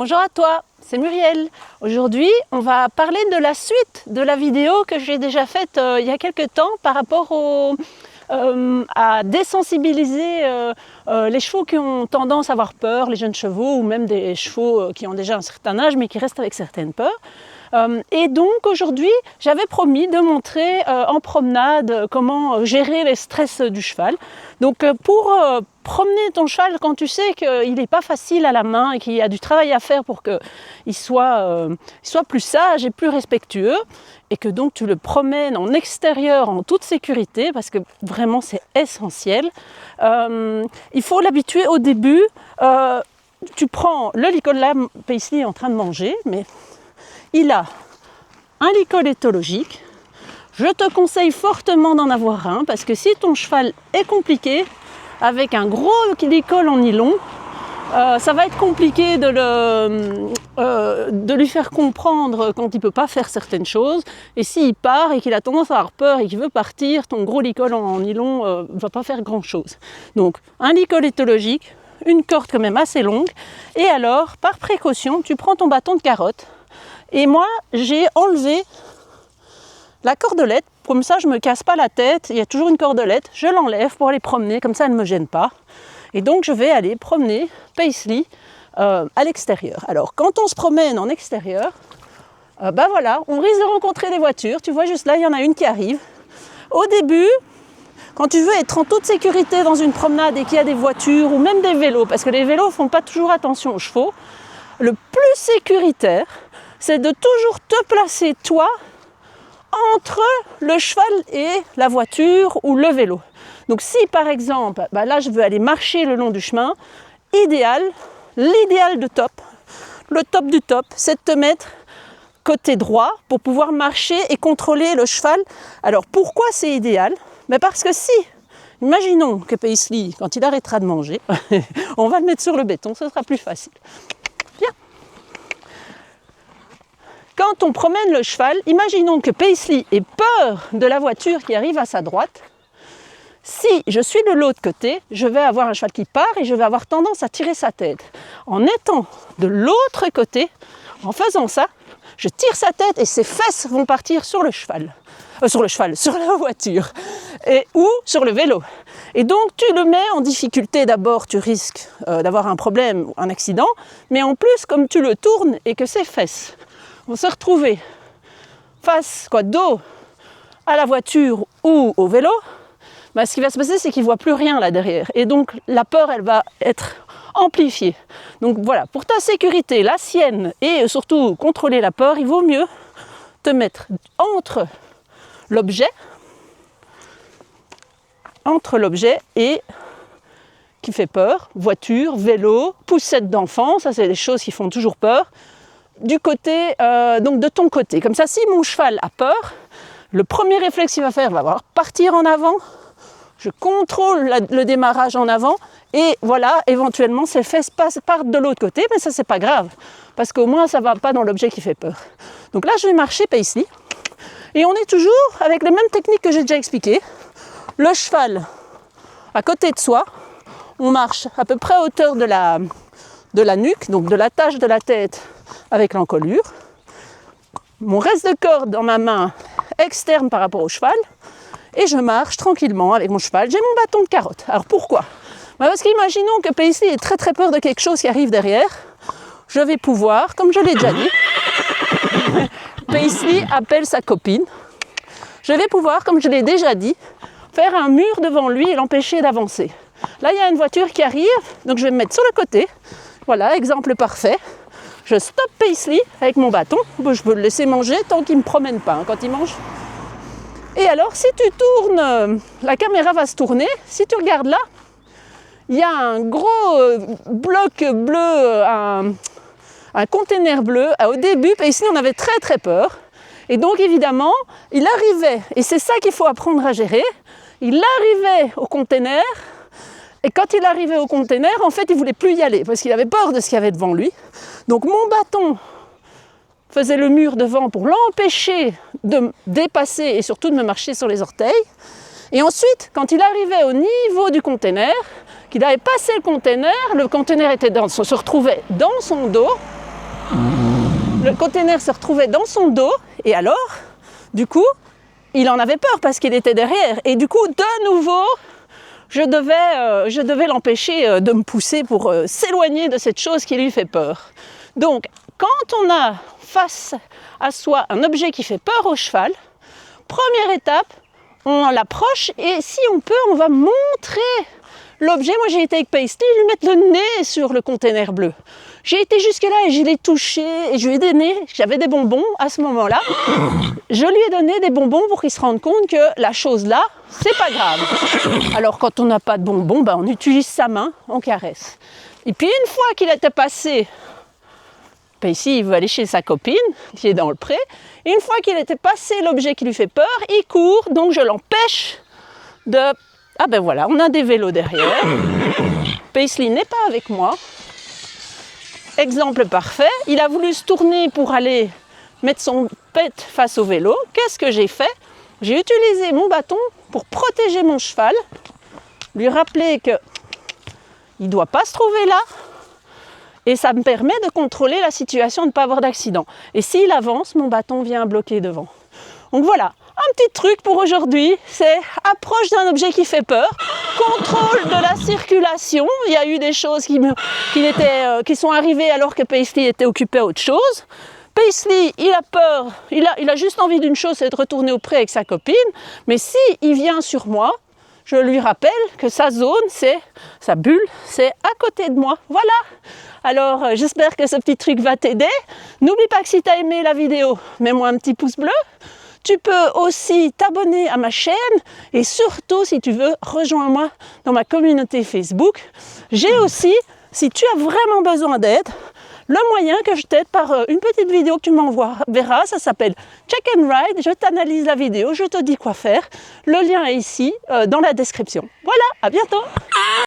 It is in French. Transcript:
Bonjour à toi, c'est Muriel. Aujourd'hui, on va parler de la suite de la vidéo que j'ai déjà faite il y a quelques temps par rapport à désensibiliser les chevaux qui ont tendance à avoir peur, les jeunes chevaux ou même des chevaux qui ont déjà un certain âge mais qui restent avec certaines peurs. Et donc aujourd'hui, j'avais promis de montrer en promenade comment gérer les stress du cheval. Donc pour promener ton cheval quand tu sais qu'il n'est pas facile à la main et qu'il y a du travail à faire pour qu'il soit plus sage et plus respectueux, et que donc tu le promènes en extérieur en toute sécurité, parce que vraiment c'est essentiel. Il faut l'habituer au début. Tu prends le licol, là, Paisley est en train de manger, mais il a un licol éthologique. Je te conseille fortement d'en avoir un, parce que si ton cheval est compliqué, avec un gros licol en nylon, ça va être compliqué de lui faire comprendre quand il ne peut pas faire certaines choses. Et s'il part et qu'il a tendance à avoir peur et qu'il veut partir, ton gros licol en nylon ne va pas faire grand-chose. Donc un licol éthologique, une corde quand même assez longue, et alors, par précaution, tu prends ton bâton de carotte. Et moi, j'ai enlevé la cordelette, comme ça je ne me casse pas la tête, il y a toujours une cordelette, je l'enlève pour aller promener, comme ça elle ne me gêne pas. Et donc je vais aller promener Paisley à l'extérieur. Alors quand on se promène en extérieur, voilà, on risque de rencontrer des voitures. Tu vois juste là, il y en a une qui arrive. Au début, quand tu veux être en toute sécurité dans une promenade et qu'il y a des voitures ou même des vélos, parce que les vélos ne font pas toujours attention aux chevaux, le plus sécuritaire, c'est de toujours te placer toi entre le cheval et la voiture ou le vélo. Donc si par exemple, là je veux aller marcher le long du chemin, l'idéal de top, le top du top, c'est de te mettre côté droit pour pouvoir marcher et contrôler le cheval. Alors pourquoi c'est idéal? Parce que si, imaginons que Paisley, quand il arrêtera de manger, on va le mettre sur le béton, ce sera plus facile. Viens. Quand on promène le cheval, imaginons que Paisley ait peur de la voiture qui arrive à sa droite. Si je suis de l'autre côté, je vais avoir un cheval qui part et je vais avoir tendance à tirer sa tête. En étant de l'autre côté, en faisant ça, je tire sa tête et ses fesses vont partir sur le cheval. Sur la voiture ou sur le vélo. Et donc tu le mets en difficulté. D'abord, tu risques d'avoir un problème ou un accident, mais en plus, comme tu le tournes et que ses fesses vont se retrouver dos à la voiture ou au vélo, ce qui va se passer, c'est qu'il ne voit plus rien là derrière. Et donc la peur, elle va être amplifiée. Donc voilà, pour ta sécurité, la sienne, et surtout contrôler la peur, il vaut mieux te mettre entre l'objet et qui fait peur, voiture, vélo, poussette d'enfant, ça c'est des choses qui font toujours peur, du côté, donc de ton côté. Comme ça, si mon cheval a peur, le premier réflexe qu'il va faire, va partir en avant, je contrôle le démarrage en avant, et voilà, éventuellement ses fesses partent de l'autre côté, mais ça c'est pas grave, parce qu'au moins ça va pas dans l'objet qui fait peur. Donc là je vais marcher Paisley, et on est toujours avec les mêmes techniques que j'ai déjà expliquées. Le cheval à côté de soi, on marche à peu près à hauteur de la nuque, donc de l'attache de la tête avec l'encolure. Mon reste de corde dans ma main externe par rapport au cheval, et je marche tranquillement avec mon cheval. J'ai mon bâton de carotte. Alors pourquoi? Parce qu'imaginons que Paisley ait très très peur de quelque chose qui arrive derrière. Je vais pouvoir, comme je l'ai déjà dit, Paisley appelle sa copine. Je vais pouvoir, comme je l'ai déjà dit, faire un mur devant lui et l'empêcher d'avancer. Là, il y a une voiture qui arrive, donc je vais me mettre sur le côté. Voilà, exemple parfait. Je stoppe Paisley avec mon bâton. Je peux le laisser manger tant qu'il ne me promène pas quand il mange. Et alors, si tu tournes, la caméra va se tourner. Si tu regardes là, il y a un gros bloc bleu, un container bleu. Au début, Paisley en avait très très peur. Et donc évidemment, il arrivait, et c'est ça qu'il faut apprendre à gérer, il arrivait au container, et quand il arrivait au container, en fait, il ne voulait plus y aller, parce qu'il avait peur de ce qu'il y avait devant lui. Donc mon bâton faisait le mur devant pour l'empêcher de me dépasser et surtout de me marcher sur les orteils. Et ensuite, quand il arrivait au niveau du container, qu'il avait passé le container se retrouvait dans son dos, le container se retrouvait dans son dos et alors, du coup, il en avait peur parce qu'il était derrière. Et du coup, de nouveau, je devais l'empêcher de me pousser pour s'éloigner de cette chose qui lui fait peur. Donc, quand on a face à soi un objet qui fait peur au cheval, première étape, on l'approche et si on peut, on va montrer l'objet. Moi, j'ai été avec Paisley, lui mettre le nez sur le container bleu. J'ai été jusque-là et je l'ai touché et je lui ai donné, j'avais des bonbons à ce moment-là, je lui ai donné des bonbons pour qu'il se rende compte que la chose là, c'est pas grave. Alors quand on n'a pas de bonbons, on utilise sa main, on caresse. Et puis une fois qu'il était passé, ici il veut aller chez sa copine qui est dans le pré, et une fois qu'il était passé l'objet qui lui fait peur, il court, donc je l'empêche de... Ah ben voilà, on a des vélos derrière, Paisley n'est pas avec moi. Exemple parfait, il a voulu se tourner pour aller mettre son pet face au vélo. Qu'est-ce que j'ai fait? J'ai utilisé mon bâton pour protéger mon cheval, lui rappeler qu'il ne doit pas se trouver là, et ça me permet de contrôler la situation, de ne pas avoir d'accident. Et s'il avance, mon bâton vient bloquer devant. Donc voilà, un petit truc pour aujourd'hui, c'est approche d'un objet qui fait peur, contrôle de la circulation. Il y a eu des choses qui sont arrivées alors que Paisley était occupé à autre chose. Paisley, il a peur, il a juste envie d'une chose, c'est de retourner au pré avec sa copine. Mais si il vient sur moi, je lui rappelle que sa zone, sa bulle, c'est à côté de moi. Voilà. Alors, j'espère que ce petit truc va t'aider. N'oublie pas que si tu as aimé la vidéo, mets-moi un petit pouce bleu. Tu peux aussi t'abonner à ma chaîne et surtout, si tu veux, rejoins-moi dans ma communauté Facebook. J'ai aussi, si tu as vraiment besoin d'aide, le moyen que je t'aide par une petite vidéo que tu m'enverras, ça s'appelle Check and Ride. Je t'analyse la vidéo, je te dis quoi faire. Le lien est ici dans la description. Voilà, à bientôt!